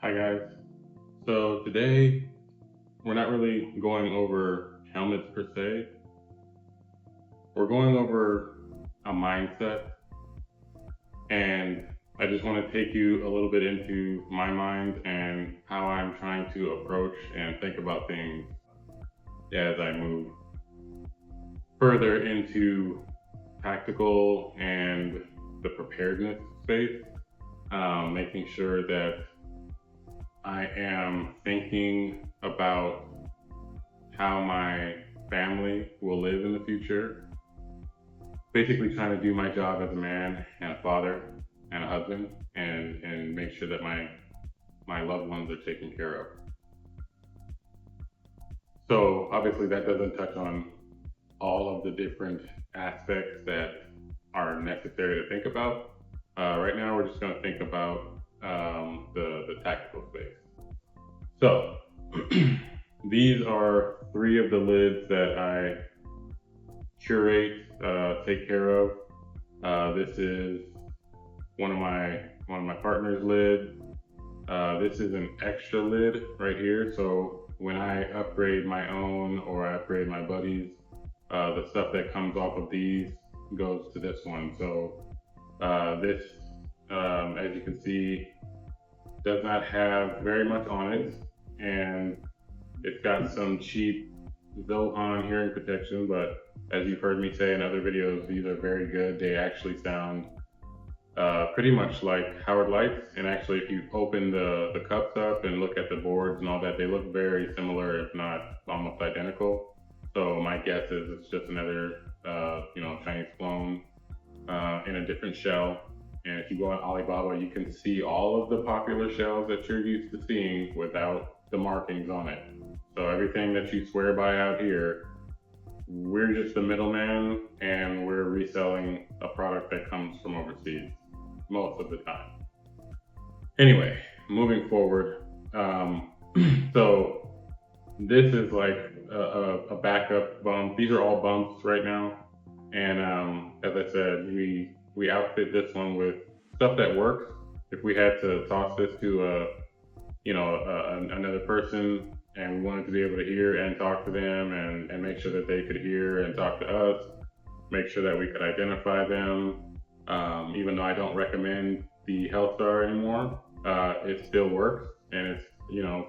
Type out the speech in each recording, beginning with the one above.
Hi guys. So today we're not really going over helmets per se. We're going over a mindset, and I just want to take you a little bit into my mind and how I'm trying to approach and think about things as I move further into tactical and the preparedness space, making sure that I am thinking about how my family will live in the future. Basically trying to do my job as a man and a father and a husband and make sure that my loved ones are taken care of. So obviously that doesn't touch on all of the different aspects that are necessary to think about. Right now we're just going to think about the tactical space. So these are three of the lids that I curate, take care of. This is one of my partner's lid. This is an extra lid right here. So when I upgrade my own or I upgrade my buddies, the stuff that comes off of these goes to this one. So this, as you can see, does not have very much on it, and it's got some cheap ZOHAN hearing protection, but as you've heard me say in other videos, these are very good. They actually sound pretty much like Howard lights, and actually if you open the cups up and look at the boards and all that, they look very similar, if not almost identical. So my guess is it's just another Chinese clone in a different shell. And if you go on Alibaba, you can see all of the popular shells that you're used to seeing without the markings on it. So everything that you swear by out here, we're just the middleman, and we're reselling a product that comes from overseas most of the time. Anyway, moving forward, so this is like a backup bump. These are all bumps right now, and as I said, we outfit this one with stuff that works. If we had to toss this to another person and we wanted to be able to hear and talk to them and make sure that they could hear and talk to us, make sure that we could identify them. Even though I don't recommend the Health Star anymore, it still works, and it's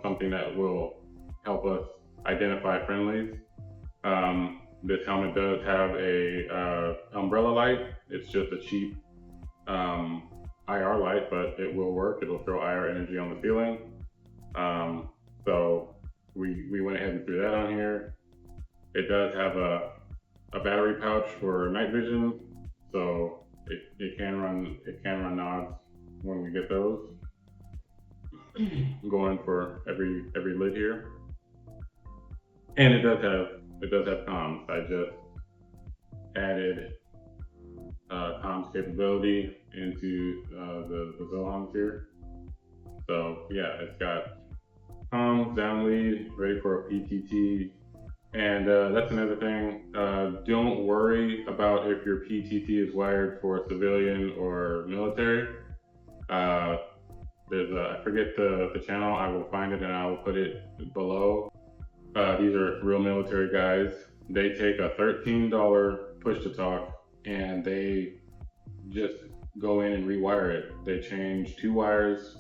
something that will help us identify friendlies. This helmet does have a umbrella light. It's just a cheap IR light, but it will work. It'll throw IR energy on the ceiling. So we went ahead and threw that on here. It does have a battery pouch for night vision, so it can run nods when we get those. Going for every lid here, and it does have comms. I just added comms capability into the ZOHANs here. So yeah, it's got comms, down lead, ready for a PTT. And that's another thing. Don't worry about if your PTT is wired for civilian or military. I forget the channel. I will find it and I will put it below. These are real military guys. They take a $13 push to talk and they just go in and rewire it. They change 2 wires.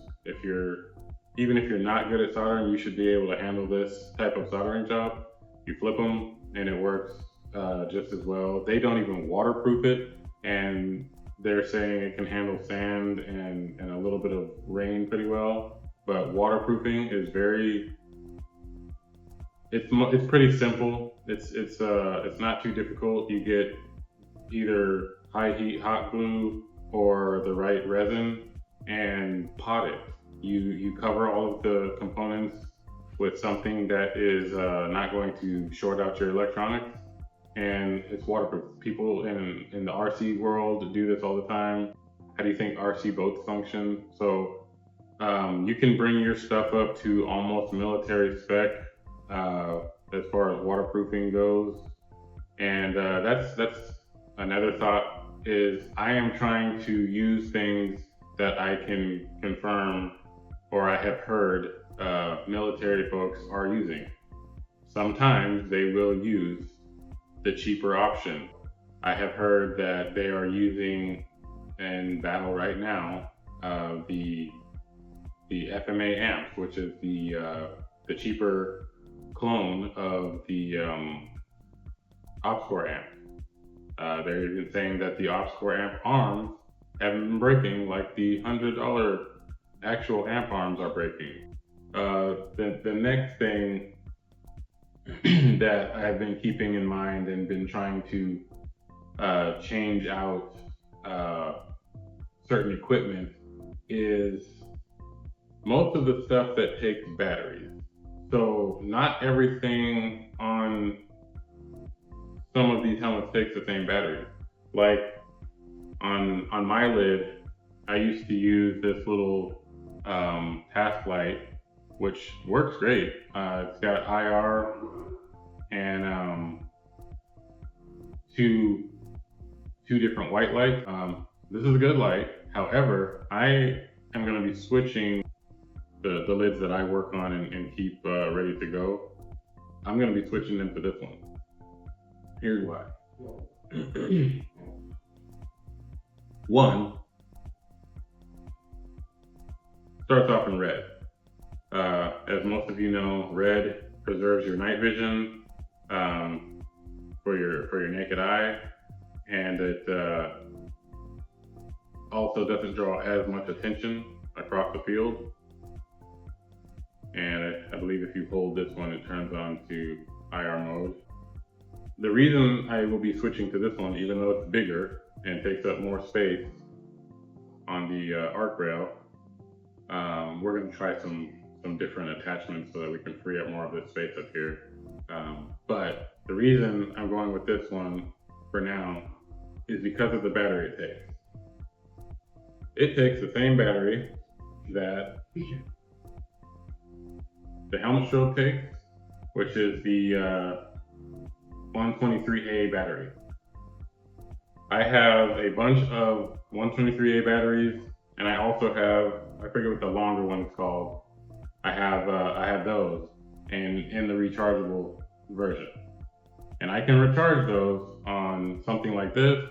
Even if you're not good at soldering, you should be able to handle this type of soldering job. You flip them and it works just as well. They don't even waterproof it, and they're saying it can handle sand and a little bit of rain pretty well. But waterproofing is it's pretty simple. It's not too difficult. You get either high heat hot glue or the right resin and pot it. You cover all of the components with something that is not going to short out your electronics, and it's waterproof. People in the RC world do this all the time. How do you think RC boats function? So you can bring your stuff up to almost military spec as far as waterproofing goes. And that's another thought, is I am trying to use things that I can confirm or I have heard military folks are using. Sometimes they will use the cheaper option. I have heard that they are using in battle right now the FMA AMP, which is the cheaper clone of the OpsCore amp. They're even saying that the OpsCore amp arms haven't been breaking like the $100 actual amp arms are breaking. The next thing that I've been keeping in mind and been trying to change out certain equipment is most of the stuff that takes batteries. So not everything on some of these helmets takes the same battery. Like on my lid, I used to use this little task light, which works great. It's got IR and two different white lights. This is a good light. However, I am going to be switching the lids that I work on and keep ready to go. I'm going to be switching them to this one. Here's why. One, starts off in red. As most of you know, red preserves your night vision for your naked eye, and it also doesn't draw as much attention across the field. And I believe if you hold this one, it turns on to IR mode. The reason I will be switching to this one, even though it's bigger and takes up more space on the arc rail, we're going to try some different attachments so that we can free up more of this space up here. But the reason I'm going with this one for now is because of the battery it takes. It takes the same battery that the helmet strobe takes, which is the 123A battery. I have a bunch of 123A batteries, and I also have, I forget what the longer one is called. I have those in the rechargeable version. And I can recharge those on something like this,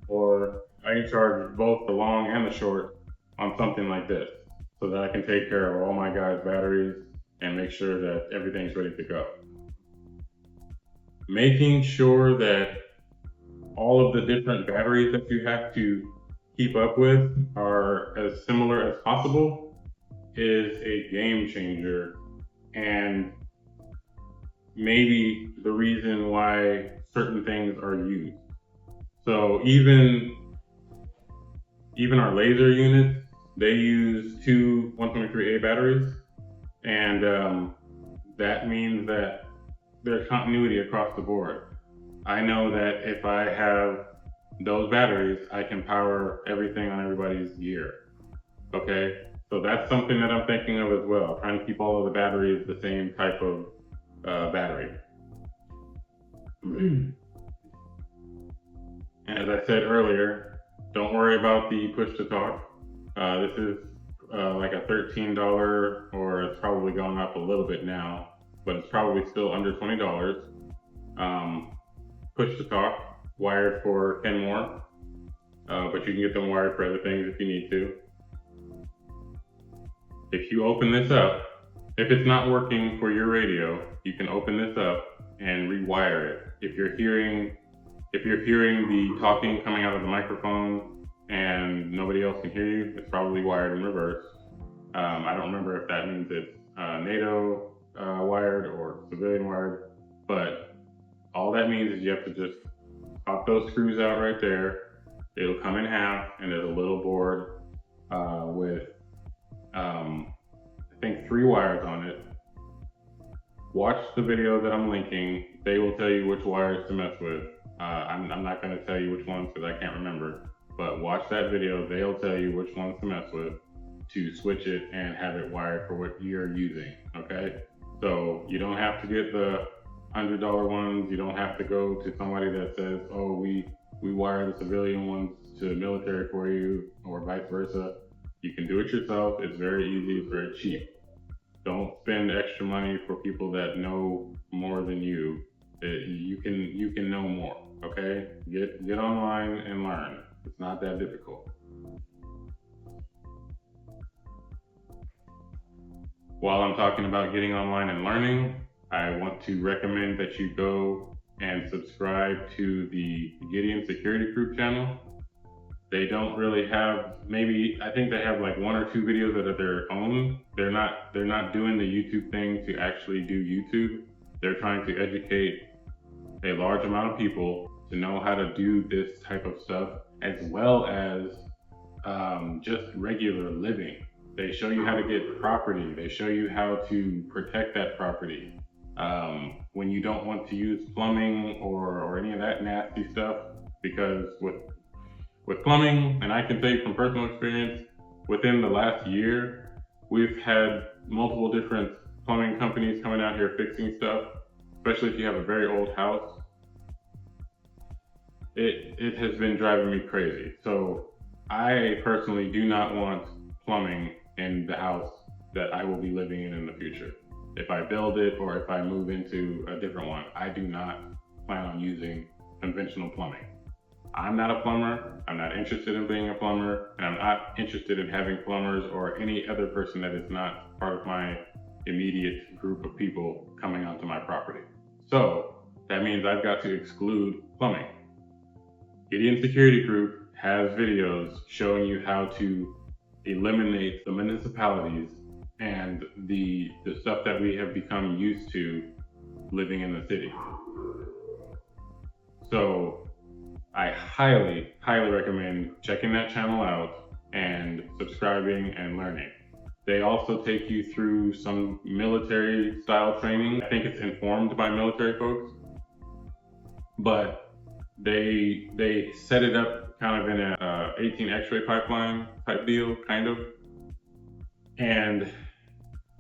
or I can charge both the long and the short on something like this, so that I can take care of all my guys' batteries and make sure that everything's ready to go. Making sure that all of the different batteries that you have to keep up with are as similar as possible is a game changer, and maybe the reason why certain things are used. So even our laser units, they use two 123A batteries, and that means that there's continuity across the board. I know that if I have those batteries, I can power everything on everybody's gear. Okay, so that's something that I'm thinking of as well, trying to keep all of the batteries the same type of battery. And as I said earlier, don't worry about the push to talk. This is like a $13, or it's probably gone up a little bit now, but it's probably still under $20. Push to talk, wired for 10 more, but you can get them wired for other things if you need to. If you open this up, if it's not working for your radio, you can open this up and rewire it. If you're hearing the talking coming out of the microphone and nobody else can hear you, it's probably wired in reverse. I don't remember if that means it's NATO wired or civilian wired, but all that means is you have to just pop those screws out right there. It'll come in half, and there's a little board with I think 3 wires on it. Watch the video that I'm linking. They will tell you which wires to mess with. I'm not going to tell you which ones because I can't remember, but watch that video. They'll tell you which ones to mess with to switch it and have it wired for what you're using, okay? So you don't have to get the $100 ones. You don't have to go to somebody that says, oh, we wire the civilian ones to military for you, or vice versa. You can do it yourself. It's very easy. It's very cheap. Don't spend extra money for people that know more than you. You can know more. Okay, get online and learn. It's not that difficult. While I'm talking about getting online and learning, I want to recommend that you go and subscribe to the Gideon Security Group channel. They don't really have, maybe, I think they have like one or two videos that are their own. They're not doing the YouTube thing to actually do YouTube. They're trying to educate a large amount of people to know how to do this type of stuff, as well as just regular living. They show you how to get property. They show you how to protect that property. When you don't want to use plumbing or any of that nasty stuff, because with plumbing, and I can say from personal experience, within the last year, we've had multiple different plumbing companies coming out here fixing stuff, especially if you have a very old house. It has been driving me crazy. So I personally do not want plumbing in the house that I will be living in the future. If I build it or if I move into a different one, I do not plan on using conventional plumbing. I'm not a plumber. I'm not interested in being a plumber, and I'm not interested in having plumbers or any other person that is not part of my immediate group of people coming onto my property. So that means I've got to exclude plumbing. Gideon Security Group has videos showing you how to eliminate the municipalities and the stuff that we have become used to living in the city. So I highly, highly recommend checking that channel out and subscribing and learning. They also take you through some military style training. I think it's informed by military folks, but they set it up kind of in a 18 X-ray pipeline type deal, kind of. And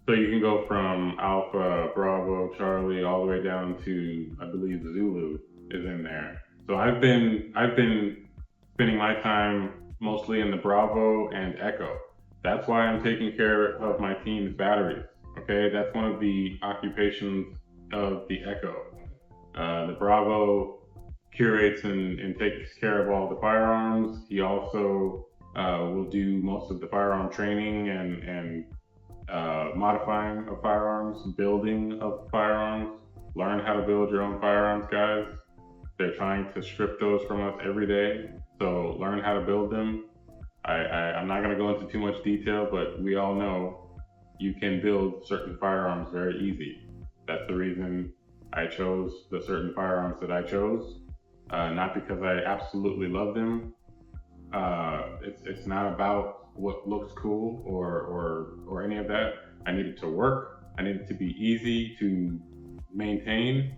so you can go from Alpha, Bravo, Charlie, all the way down to, I believe, Zulu is in there. So I've been spending my time mostly in the Bravo and Echo. That's why I'm taking care of my team's batteries. Okay, that's one of the occupations of the Echo. The Bravo curates and takes care of all the firearms. He also will do most of the firearm training and modifying of firearms, building of firearms. Learn how to build your own firearms, guys. They're trying to strip those from us every day, so learn how to build them. I'm not going to go into too much detail, but we all know you can build certain firearms very easy. That's the reason I chose the certain firearms that I chose, not because I absolutely love them. It's not about what looks cool or any of that. I need it to work. I need it to be easy to maintain,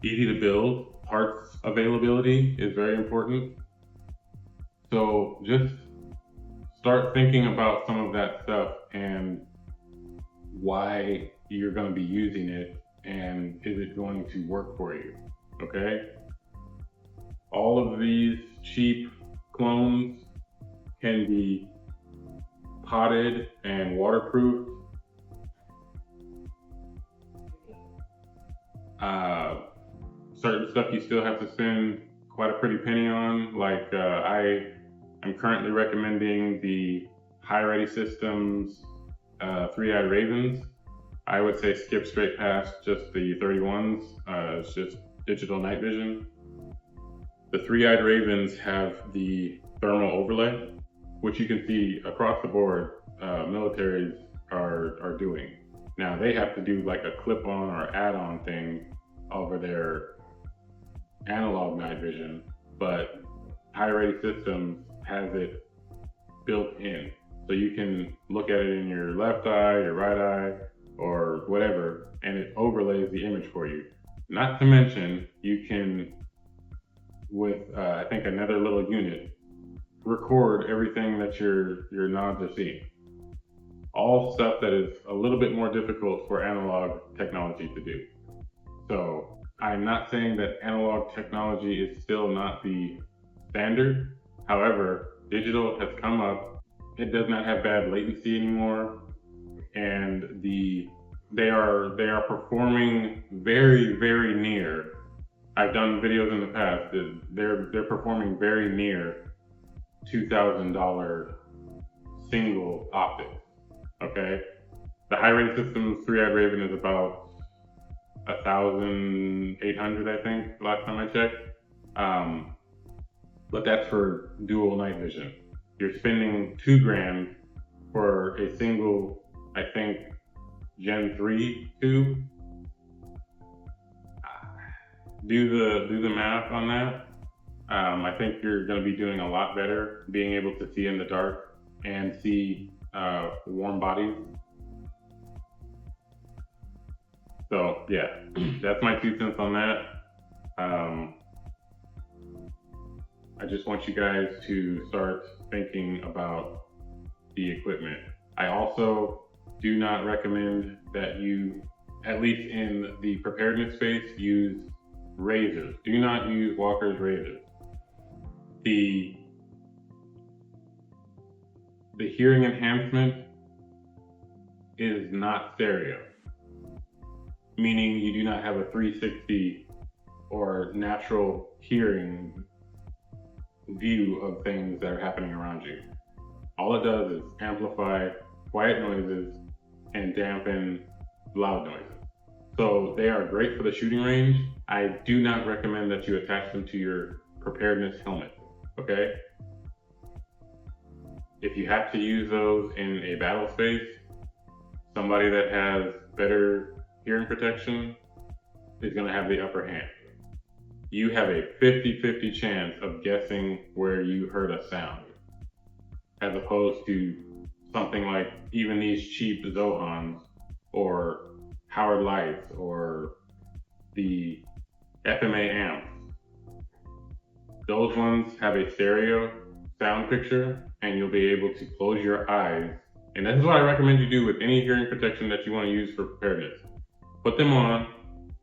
easy to build. Parts availability is very important. So just start thinking about some of that stuff and why you're going to be using it and is it going to work for you, okay? All of these cheap clones can be potted and waterproofed. Certain stuff you still have to spend quite a pretty penny on. Like I'm currently recommending the High Ready Systems 3-eyed Ravens. I would say skip straight past just the 31s. It's just digital night vision. The 3-eyed Ravens have the thermal overlay, which you can see across the board militaries are doing. Now they have to do like a clip-on or add-on thing over their analog night vision, but High Ready Systems has it built in. So you can look at it in your left eye, your right eye, or whatever, and it overlays the image for you. Not to mention, you can, with I think another little unit, record everything that your nods are seeing. All stuff that is a little bit more difficult for analog technology to do. So I'm not saying that analog technology is still not the standard. However, digital has come up it does not have bad latency anymore, and they are performing very, very near. I've done videos in the past. They're performing very near $2,000 single optics. Okay, the high rated system's 3-eyed Raven is about 1,800, I think, last time I checked. But that's for dual night vision. You're spending $2,000 for a single, I think, Gen 3 tube. Do the math on that. I think you're going to be doing a lot better being able to see in the dark and see warm bodies. So yeah, that's my 2 cents on that. I just want you guys to start thinking about the equipment. I also do not recommend that you, at least in the preparedness space, use razors. Do not use Walker's razors. The hearing enhancement is not stereo, meaning you do not have a 360 or natural hearing view of things that are happening around you. All it does is amplify quiet noises and dampen loud noises. So they are great for the shooting range. I do not recommend that you attach them to your preparedness helmet, okay? If you have to use those in a battle space, somebody that has better hearing protection is gonna have the upper hand. You have a 50-50 chance of guessing where you heard a sound, as opposed to something like even these cheap ZOHANs or Howard Lights or the FMA AMP. Those ones have a stereo sound picture, and you'll be able to close your eyes. And this is what I recommend you do with any hearing protection that you want to use for preparedness. Put them on,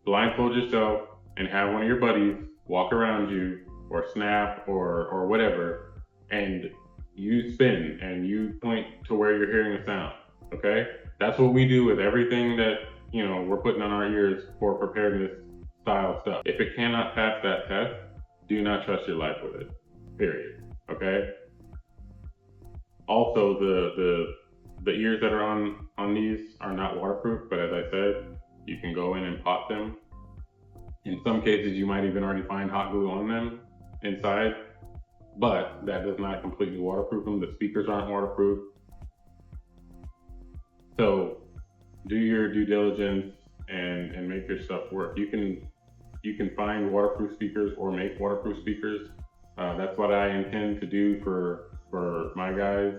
blindfold yourself, and have one of your buddies walk around you, or snap, or whatever, and you spin and you point to where you're hearing the sound. Okay, that's what we do with everything that we're putting on our ears for preparedness style stuff. If it cannot pass that test, do not trust your life with it. Period. Okay. Also, the ears that are on these are not waterproof, but as I said, you can go in and pop them. In some cases, you might even already find hot glue on them inside, but that does not completely waterproof them. The speakers aren't waterproof. So do your due diligence and make your stuff work. You can find waterproof speakers or make waterproof speakers. That's what I intend to do for my guys.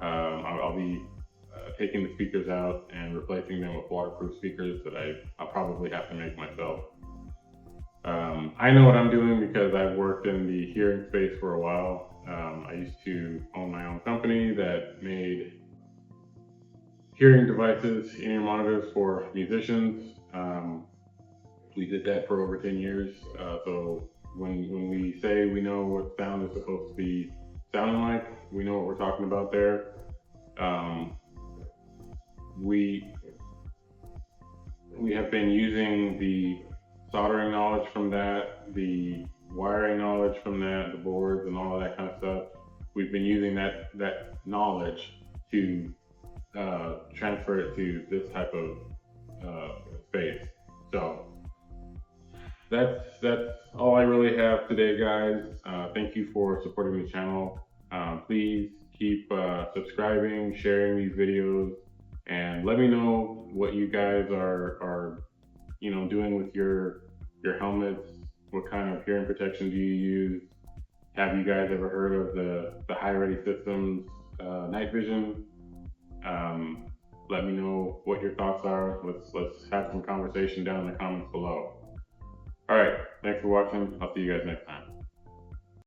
I'll be taking the speakers out and replacing them with waterproof speakers that I'll probably have to make myself. I know what I'm doing because I've worked in the hearing space for a while. I used to own my own company that made hearing devices, in-ear monitors for musicians. We did that for over 10 years. So when we say we know what sound is supposed to be sounding like, we know what we're talking about there. We have been using the soldering knowledge from that, the wiring knowledge from that, the boards and all of that kind of stuff. We've been using that knowledge to transfer it to this type of space. So that's all I really have today, guys. Thank you for supporting the channel. Please keep subscribing, sharing these videos, and let me know what you guys are doing with your helmets. What kind of hearing protection do you use? Have you guys ever heard of the High Ready Systems night vision? Let me know what your thoughts are. Let's have some conversation down in the comments below. All right, thanks for watching. I'll see you guys next time.